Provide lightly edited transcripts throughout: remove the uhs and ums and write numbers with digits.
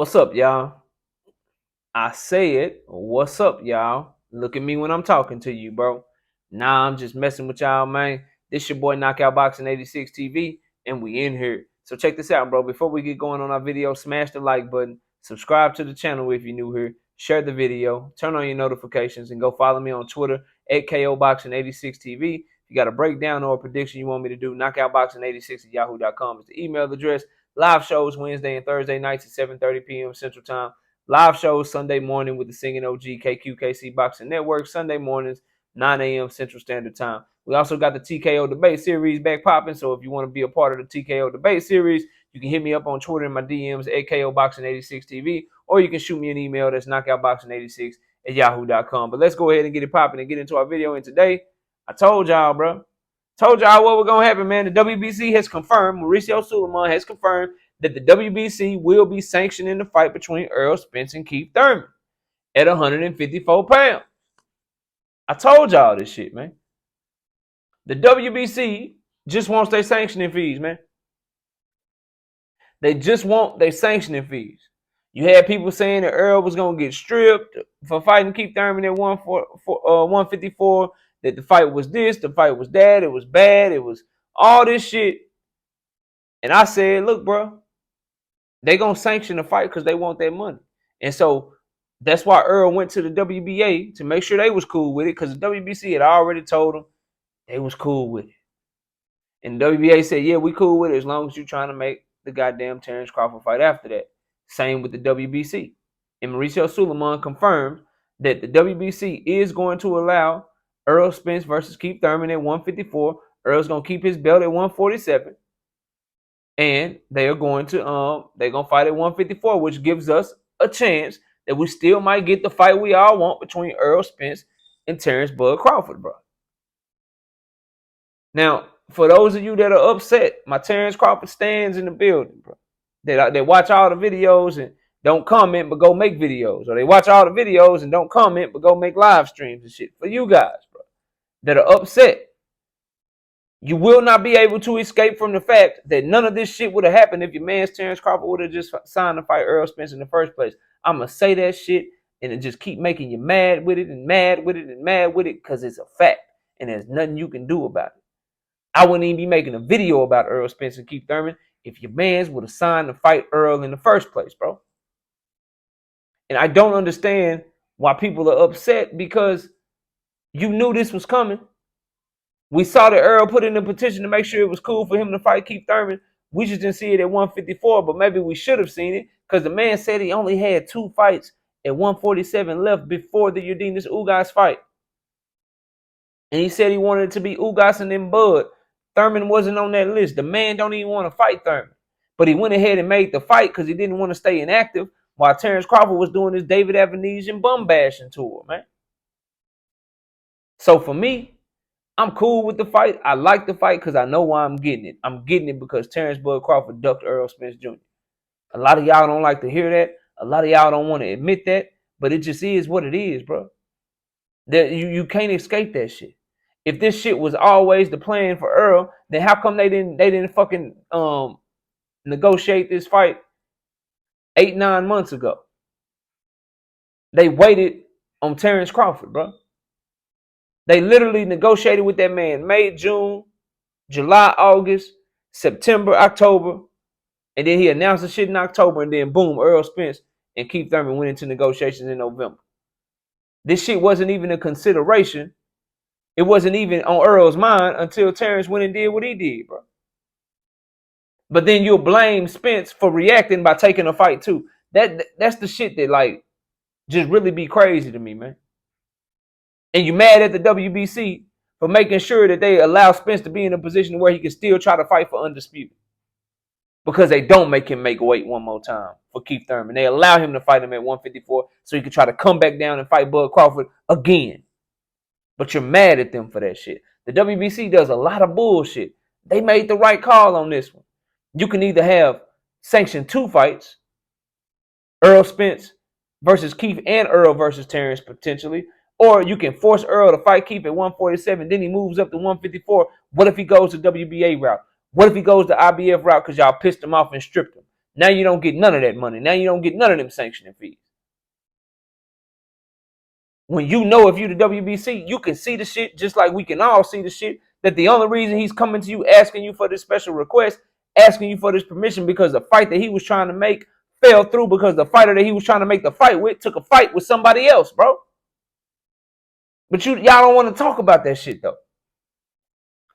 What's up, y'all? I said, what's up, y'all? Look at me when I'm talking to you, bro. Nah, I'm just messing with y'all, man. This your boy Knockout Boxing 86 TV, and we in here. So check this out, bro. Before we get going on our video, smash the like button, subscribe to the channel if you're new here, share the video, turn on your notifications, and go follow me on Twitter at KO Boxing 86 TV. If you got a breakdown or a prediction you want me to do, knockoutboxing86 at yahoo.com is the email address. Live shows Wednesday and Thursday nights at 7:30 p.m. Central Time. Live shows Sunday morning with the Singing OG KQKC Boxing Network. Sunday mornings, 9 a.m. Central Standard Time. We also got the TKO Debate Series back popping. So if you want to be a part of the TKO Debate Series, you can hit me up on Twitter in my DMs at KO Boxing 86 TV, or you can shoot me an email that's knockoutboxing86 at yahoo.com. But let's go ahead and get it popping and get into our video. And today, I told y'all, bro. Told y'all what was going to happen, man. The WBC has confirmed, Mauricio Sauliaman has confirmed that the WBC will be sanctioning the fight between Errol Spence and Keith Thurman at 154 pounds. I told y'all this shit, man. The WBC just wants their sanctioning fees, man. They just want their sanctioning fees. You had people saying that Errol was going to get stripped for fighting Keith Thurman at 154, that the fight was this, the fight was that, it was bad, it was all this shit. And I said, look, bro, they going to sanction the fight because they want that money. And so that's why Errol went to the WBA to make sure they was cool with it, because the WBC had already told them they was cool with it. And the WBA said, yeah, we cool with it as long as you're trying to make the goddamn Terrence Crawford fight after that. Same with the WBC. And Mauricio Sauliaman confirmed that the WBC is going to allow Errol Spence versus Keith Thurman at 154. Errol's going to keep his belt at 147. And they're going to fight at 154, which gives us a chance that we still might get the fight we all want between Errol Spence and Terrence Bud Crawford, bro. Now, for those of you that are upset, my Terrence Crawford stands in the building, bro. They watch all the videos and don't comment, but go make videos. Or they watch all the videos and don't comment, but go make live streams and shit. For you guys, bro, that are upset, you will not be able to escape from the fact that none of this shit would have happened if your man's Terrence Crawford would have just signed to fight Errol Spence in the first place. I'm going to say that shit and it just keep making you mad with it and mad with it and mad with it because it's a fact and there's nothing you can do about it. I wouldn't even be making a video about Errol Spence and Keith Thurman if your mans would have signed to fight Errol in the first place, bro. And I don't understand why people are upset because you knew this was coming. We saw that Errol put in a petition to make sure it was cool for him to fight Keith Thurman. We just didn't see it at 154, but maybe we should have seen it because the man said he only had 2 fights at 147 left before the Urdinas Ugas fight. And he said he wanted it to be Ugas and then Bud. Thurman wasn't on that list. The man don't even want to fight Thurman. But he went ahead and made the fight because he didn't want to stay inactive while Terrence Crawford was doing his David Avenesian bum bashing tour, man. So for me, I'm cool with the fight. I like the fight because I know why I'm getting it. I'm getting it because Terrence Bud Crawford ducked Errol Spence Jr. A lot of y'all don't like to hear that. A lot of y'all don't want to admit that. But it just is what it is, bro. You can't escape that shit. If this shit was always the plan for Errol, then how come they didn't fucking negotiate this fight 8-9 months ago? They waited on Terrence Crawford, bro. They literally negotiated with that man May, June, July, August, September, October, and then he announced the shit in October, and then boom, Errol Spence and Keith Thurman went into negotiations in November. This shit wasn't even a consideration. It wasn't even on Errol's mind until Terrence went and did what he did, bro. But then you'll blame Spence for reacting by taking a fight too. That's the shit that like just really be crazy to me, man. And you mad at the WBC for making sure that they allow Spence to be in a position where he can still try to fight for undisputed. Because they don't make him make weight one more time for Keith Thurman. They allow him to fight him at 154 so he can try to come back down and fight Bud Crawford again. But you're mad at them for that shit. The WBC does a lot of bullshit. They made the right call on this one. You can either have sanctioned 2 fights, Errol Spence versus Keith and Errol versus Terrence potentially, or you can force Errol to fight Keith at 147, then he moves up to 154. What if he goes the WBA route? What if he goes the IBF route because y'all pissed him off and stripped him? Now you don't get none of that money. Now you don't get none of them sanctioning fees. When you know if you the WBC, you can see the shit just like we can all see the shit. That the only reason he's coming to you asking you for this special request, asking you for this permission, because the fight that he was trying to make fell through because the fighter that he was trying to make the fight with took a fight with somebody else, bro. But y'all don't want to talk about that shit though.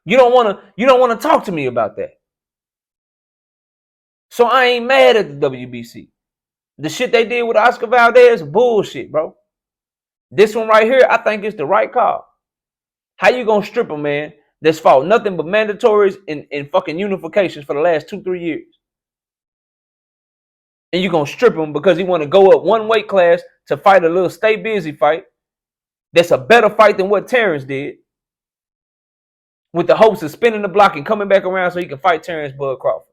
You don't want to talk to me about that. So I ain't mad at the WBC. The shit they did with Oscar Valdez, bullshit, bro. This one right here, I think it's the right call. How you gonna strip a man that's fought nothing but mandatories and fucking unifications for the last 2-3 years? And you gonna strip him because he want to go up one weight class to fight a little stay busy fight that's a better fight than what Terrence did, with the hopes of spinning the block and coming back around so he can fight Terrence Bud Crawford.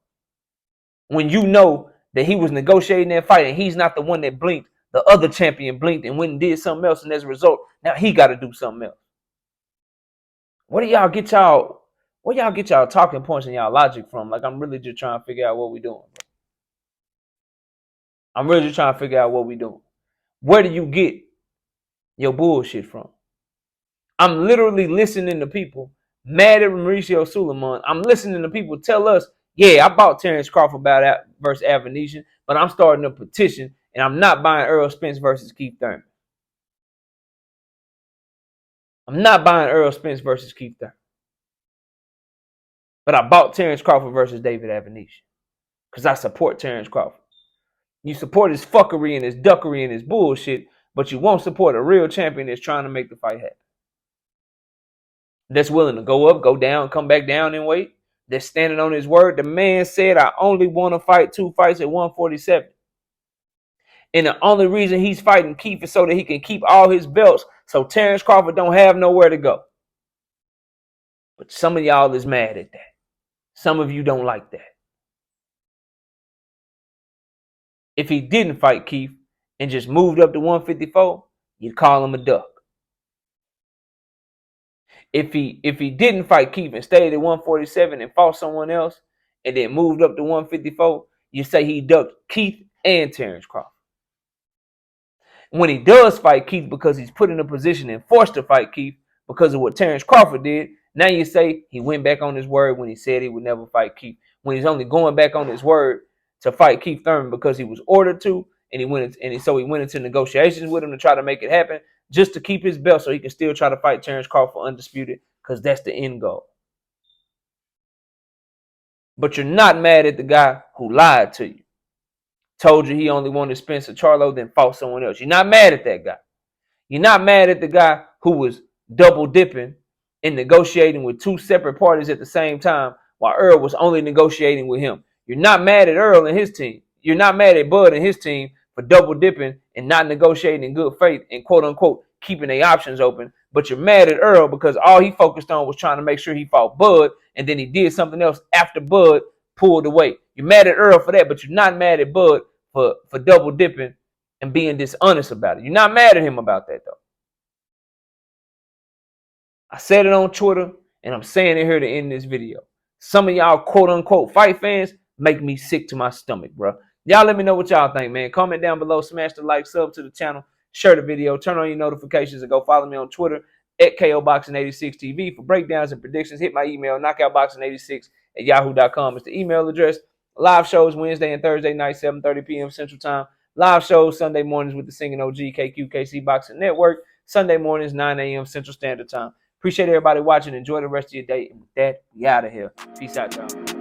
When you know that he was negotiating that fight and he's not the one that blinked, the other champion blinked and went and did something else, and as a result, now he got to do something else. Where y'all get y'all talking points and y'all logic from? Like, I'm really just trying to figure out what we doing. I'm really just trying to figure out what we doing. Where do you get your bullshit from? I'm literally listening to people mad at Mauricio Sauliaman. I'm listening to people tell us, yeah, I bought Terrence Crawford versus Avanesian, but I'm starting a petition and I'm not buying Errol Spence versus Keith Thurman. I'm not buying Errol Spence versus Keith Thurman. But I bought Terrence Crawford versus David Avanesian because I support Terrence Crawford. You support his fuckery and his duckery and his bullshit, but you won't support a real champion that's trying to make the fight happen. That's willing to go up, go down, come back down in weight. That's standing on his word. The man said, I only want to fight 2 fights at 147. And the only reason he's fighting Keith is so that he can keep all his belts so Terrence Crawford don't have nowhere to go. But some of y'all is mad at that. Some of you don't like that. If he didn't fight Keith and just moved up to 154, you'd call him a duck. If he didn't fight Keith and stayed at 147 and fought someone else and then moved up to 154, you say he ducked Keith and Terrence Crawford. When he does fight Keith because he's put in a position and forced to fight Keith because of what Terrence Crawford did, now you say he went back on his word when he said he would never fight Keith. When he's only going back on his word to fight Keith Thurman because he was ordered to, and he went into negotiations with him to try to make it happen, just to keep his belt so he can still try to fight Terrence Crawford undisputed, because that's the end goal. But you're not mad at the guy who lied to you, told you he only wanted Spencer Charlo, then fought someone else. You're not mad at that guy. You're not mad at the guy who was double dipping and negotiating with 2 separate parties at the same time while Earl was only negotiating with him. You're not mad at Earl and his team. You're not mad at Bud and his team for double dipping and not negotiating in good faith and quote unquote keeping their options open. But you're mad at Earl because all he focused on was trying to make sure he fought Bud, and then he did something else after Bud pulled away. You're mad at Earl for that, but you're not mad at Bud for double dipping and being dishonest about it. You're not mad at him about that though. I said it on Twitter and I'm saying it here to end this video. Some of y'all quote unquote fight fans make me sick to my stomach, bro. Y'all let me know what y'all think, man. Comment down below, smash the like, sub to the channel, share the video, turn on your notifications, and go follow me on Twitter at KOBoxing86TV for breakdowns and predictions. Hit my email, knockoutboxing86@yahoo.com. It's the email address. Live shows Wednesday and Thursday night, 7:30 p.m. Central Time. Live shows Sunday mornings with the Singing OG, KQKC Boxing Network. Sunday mornings, 9 a.m. Central Standard Time. Appreciate everybody watching. Enjoy the rest of your day. And with that, we out of here. Peace out, y'all.